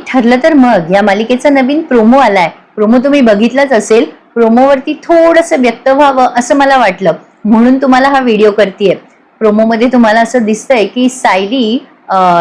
ठरलं तर मग या मालिकेचा नवीन प्रोमो आलाय. प्रोमो तुम्ही बघितलाच असेल. प्रोमोवरती थोडंसं व्यक्त व्हावं असं मला वाटलं, म्हणून तुम्हाला हा व्हिडिओ करतेय. प्रोमोमध्ये तुम्हाला असं दिसतंय की सायली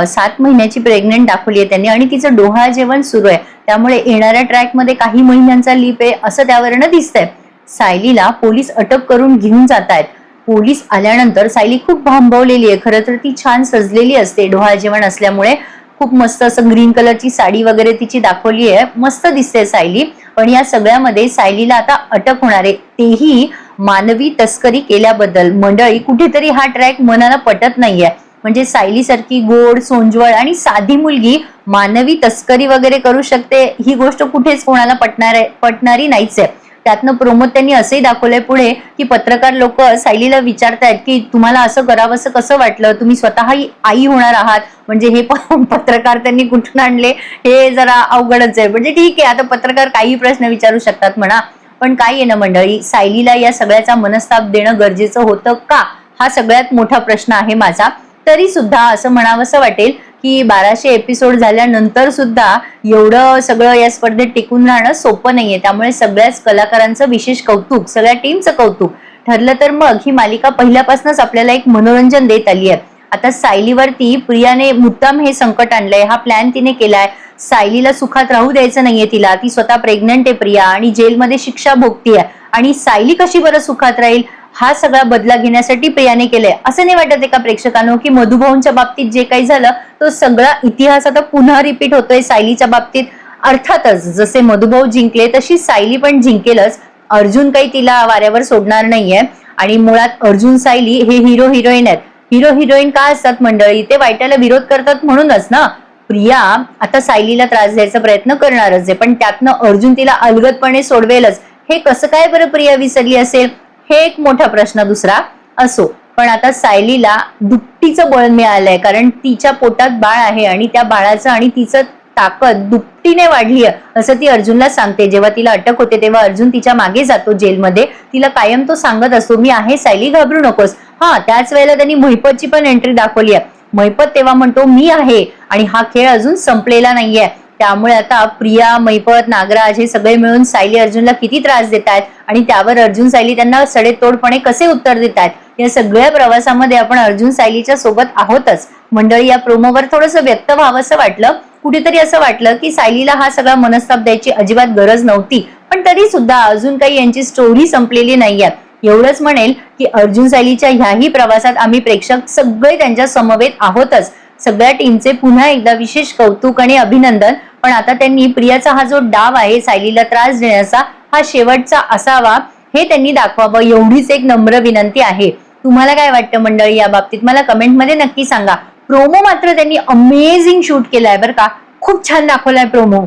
7 महिन्याची प्रेग्नंट दाखवली आहे त्यांनी आणि तिचं डोहाळ जेवण सुरू आहे. त्यामुळे येणाऱ्या ट्रॅकमध्ये काही महिन्यांचा लीप आहे असं त्यावरनं दिसतंय. सायलीला पोलीस अटक करून घेऊन जात आहेत. पोलीस आल्यानंतर सायली खूप भांबवलेली आहे. खरं तर ती छान सजलेली असते डोहाळ जेवण असल्यामुळे. खूप मस्त असं ग्रीन कलरची साडी वगैरे तिची दाखवली आहे. मस्त दिसते सायली. पण या सगळ्यामध्ये सायलीला आता अटक होणार आहे, तेही मानवी तस्करी केल्याबद्दल. मंडळी, कुठेतरी हा ट्रॅक मनाला पटत नाहीये. म्हणजे सायली सारखी गोड, सोंजवळ आणि साधी मुलगी मानवी तस्करी वगैरे करू शकते, ही गोष्ट कुठेच कोणाला पटणारी नाहीच आहे. त्यातनं प्रोमोत त्यांनी असंही दाखवलंय पुढे की पत्रकार लोक सायलीला विचारतायत की तुम्हाला असं करावंसं कसं वाटलं, तुम्ही स्वतःही आई होणार आहात. म्हणजे हे पत्रकार त्यांनी कुठून आणले हे जरा अवघडच आहे. म्हणजे ठीक आहे, आता पत्रकार काही प्रश्न विचारू शकतात म्हणा, पण काय आहे ना मंडळी, सायलीला या सगळ्याचा मनस्ताप देणं गरजेचं होतं का, हा सगळ्यात मोठा प्रश्न आहे माझा. तरी सुद्धा असं म्हणावंसं वाटेल की 1200 एपिसोड झाल्यानंतर सुद्धा एवढं सगळं या स्पर्धेत टिकून राहणं सोपं नाहीये. त्यामुळे सगळ्याच कलाकारांचं विशेष कौतुक, सगळ्या टीमचं कौतुक. ठरलं तर मग ही मालिका पहिल्यापासूनच आपल्याला एक मनोरंजन देत आली आहे. आता सायलीवरती प्रियाने मुद्दाम हे संकट आणलंय, हा प्लॅन तिने केलाय. सायलीला सुखात राहू द्यायचं नाहीये तिला. ती स्वतः प्रेग्नंट आहे प्रिया आणि जेलमध्ये शिक्षा भोगतीये. आणि सायली कशी बरं सुखात राहील, हा सगळा बदला घेण्यासाठी प्रियाने केलंय. असं नाही वाटत एका प्रेक्षकांनो की मधुभाऊंच्या बाबतीत जे काही झालं तो सगळा इतिहास आता पुन्हा रिपीट होतोय सायलीच्या बाबतीत. अर्थातच जसे मधुभाऊ जिंकले तशी सायली पण जिंकेलच. अर्जुन काही तिला वाऱ्यावर सोडणार नाहीये. आणि मुळात अर्जुन सायली हे हिरो हिरोईन आहेत. हिरो हिरोईन का असतात मंडळी, ते वाईटाला विरोध करतात म्हणूनच ना. प्रिया आता सायलीला त्रास द्यायचा प्रयत्न करणारच आहे, पण त्यातनं अर्जुन तिला अलगदपणे सोडवेलच. हे कसं काय बरं प्रिया विसरली असेल, हे एक मोठा प्रश्न दुसरा असो. पण आता सायलीला दुपटीचं बळ मिळालंय, कारण तिच्या पोटात बाळ आहे आणि त्या बाळाचं आणि तिचं ताकद दुपटीने वाढली आहे असं ती अर्जुनला सांगते. जेव्हा तिला अटक होते तेव्हा अर्जुन तिच्या मागे जातो जेलमध्ये. तिला कायम तो सांगत असतो, मी आहे सायली, घाबरू नकोस. त्याच वेळेला त्यांनी महिपतची पण एंट्री दाखवली आहे. महिपत तेव्हा म्हणतो मी आहे, आणि हा खेळ अजून संपलेला नाहीये. त्यामुळे आता प्रिया, महिपत, नागराज हे सगळे मिळून सायली अर्जुनला किती त्रास देत आहेत आणि त्यावर अर्जुन सायली त्यांना सडेतोडपणे कसे उत्तर देत आहेत, या सगळ्या प्रवासामध्ये आपण अर्जुन सायलीच्या सोबत आहोतच. मंडळी, या प्रोमोवर थोडंसं व्यक्त व्हावं असं वाटलं. कुठेतरी असं वाटलं की सायलीला हा सगळा मनस्ताप द्यायची अजिबात गरज नव्हती. पण तरी सुद्धा अजून काही यांची स्टोरी संपलेली नाहीये. एवढंच म्हणेल की अर्जुन सायलीच्या ह्याही प्रवासात आम्ही प्रेक्षक सगळे त्यांच्या समवेत आहोतच. सगळ्या टीमचे पुन्हा एकदा विशेष कौतुक आणि अभिनंदन. पण आता त्यांनी प्रियाचा हा जो डाव आहे सायलीला त्रास देण्याचा, हा शेवटचा असावा हे त्यांनी दाखवावं, एवढीच एक नम्र विनंती आहे. तुम्हाला काय वाटतं मंडळी या बाबतीत, मला कमेंटमध्ये नक्की सांगा. प्रोमो मात्र त्यांनी अमेझिंग शूट केलाय बरं का, खूप छान दाखवलाय प्रोमो.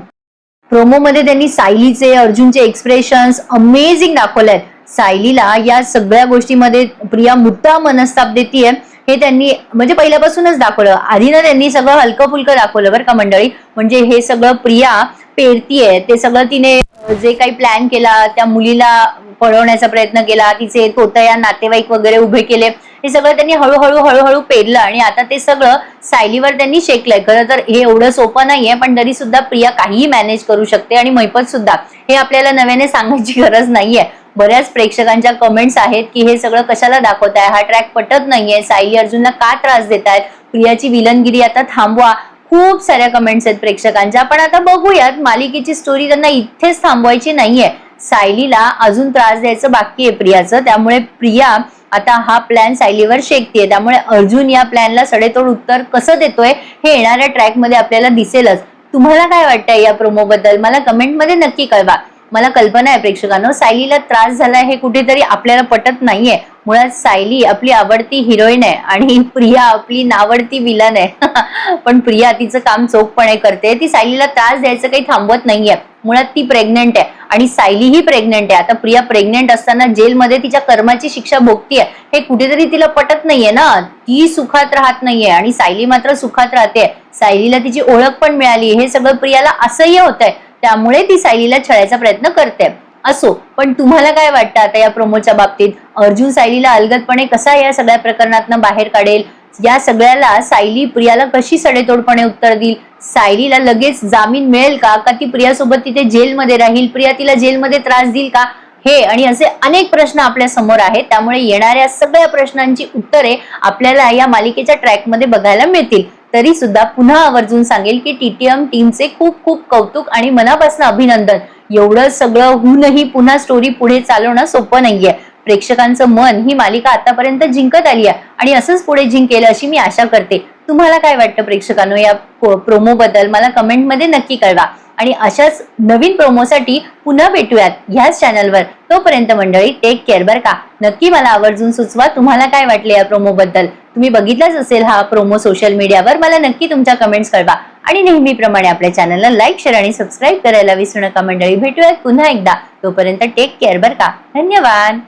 प्रोमोमध्ये त्यांनी सायलीचे, अर्जुनचे एक्सप्रेशन्स अमेझिंग दाखवलेत. सायलीला या सगळ्या गोष्टीमध्ये प्रिया मुद्दा मनस्ताप देतीये हे त्यांनी म्हणजे पहिल्यापासूनच दाखवलं. आधी ना त्यांनी सगळं हलकं फुलकं दाखवलं बरं का मंडळी. म्हणजे हे सगळं प्रिया पेरतीये, ते सगळं तिने जे काही प्लॅन केला, त्या मुलीला पळवण्याचा प्रयत्न केला, तिचे तोतया नातेवाईक वगैरे उभे केले, हे सगळं त्यांनी हळूहळू पेरलं आणि आता ते सगळं सायलीवर त्यांनी शेकलंय. खरं तर हे एवढं सोपं नाहीये, पण तरी सुद्धा प्रिया काहीही मॅनेज करू शकते आणि महिपत सुद्धा. हे आपल्याला नव्याने सांगायची गरज नाहीये. बऱ्याच प्रेक्षकांच्या कमेंट्स आहेत की हे सगळं कशाला दाखवताय, हा ट्रॅक पटत नाहीये, सायली अर्जुनला का त्रास देतायत, प्रियाची विलनगिरी आता थांबवा. खूप साऱ्या कमेंट्स आहेत प्रेक्षकांच्या. पण आता बघूयात, मालिकेची स्टोरी त्यांना इथेच थांबवायची नाहीये. सायलीला अजून त्रास द्यायचं बाकी आहे प्रियाचं. त्यामुळे प्रिया आता हा प्लॅन सायलीवर शेकतीये. त्यामुळे अर्जुन या प्लॅनला सडेतोड उत्तर कसं देतोय हे येणाऱ्या ट्रॅक मध्ये आपल्याला दिसेलच. तुम्हाला काय वाटतंय या प्रोमो बद्दल, मला कमेंटमध्ये नक्की कळवा. मला कल्पना आहे प्रेक्षकांनो, सायलीला त्रास झालाय हे कुठेतरी आपल्याला पटत नाहीये. मुळात सायली आपली आवडती हिरोईन आहे आणि प्रिया आपली नावडती विलन आहे. पण प्रिया तिचं काम चोखपणे करते. ती सायलीला त्रास द्यायचं काही थांबवत नाहीये. मुळात ती प्रेग्नंट आहे आणि सायली ही प्रेग्नंट आहे. आता प्रिया प्रेग्नंट असताना जेलमध्ये तिच्या कर्माची शिक्षा भोगतीये, हे कुठेतरी तिला पटत नाहीये ना. ती सुखात राहत नाहीये आणि सायली मात्र सुखात राहते. सायलीला तिची ओळख पण मिळाली, हे सगळं प्रियाला असह्य होतंय. त्यामुळे ती सायलीला छळायचा प्रयत्न करते. असो, पण तुम्हाला काय वाटतं आता या प्रोमोच्या बाबतीत, अर्जुन सायलीला अलगदपणे कसा या सगळ्या प्रकरणातून बाहेर काढेल, या सगळ्याला सायली प्रियाला कशी सडेतोडपणे उत्तर देईल? सायलीला लगेच जामीन मिळेल का ती प्रियासोबत तिथे जेलमध्ये राहील? प्रिया तिला जेलमध्ये त्रास देईल का? हे आणि असे अनेक प्रश्न आपल्या समोर आहेत. त्यामुळे येणाऱ्या सगळ्या प्रश्नांची उत्तरे आपल्याला या मालिकेच्या ट्रॅकमध्ये बघायला मिळतील. तरी सुद्धा पुन्हा आवर्जून सांगेल की TTM टीमचे खूप खूप कौतुक आणि मनापासून अभिनंदन. एवढं सगळं होऊनही पुन्हा स्टोरी पुढे चालवणं सोपं नाहीये. प्रेक्षकांचं मन ही मालिका आतापर्यंत जिंकत आली आहे आणि असंच पुढे जिंकेल अशी मी आशा करते. तुम्हाला काय वाटतं प्रेक्षकांनो या प्रोमो बद्दल? मला कमेंटमध्ये नक्की कळवा. आणि अशाच नवीन प्रोमोसाठी पुन्हा भेटूयात ह्याच चॅनलवर. तोपर्यंत मंडळी टेक केअर बरं का. नक्की मला आवर्जून सुचवा तुम्हाला काय वाटले या प्रोमो बद्दल. तुम्ही बघितलाच असेल हा प्रोमो सोशल मीडियावर. मला नक्की तुमच्या कमेंट्स कळवा. आणि नेहमीप्रमाणे आपल्या चॅनलला लाईक, शेअर आणि सबस्क्राईब करायला विसरू नका मंडळी. भेटूयात पुन्हा एकदा. तोपर्यंत टेक केअर बरं का. धन्यवाद.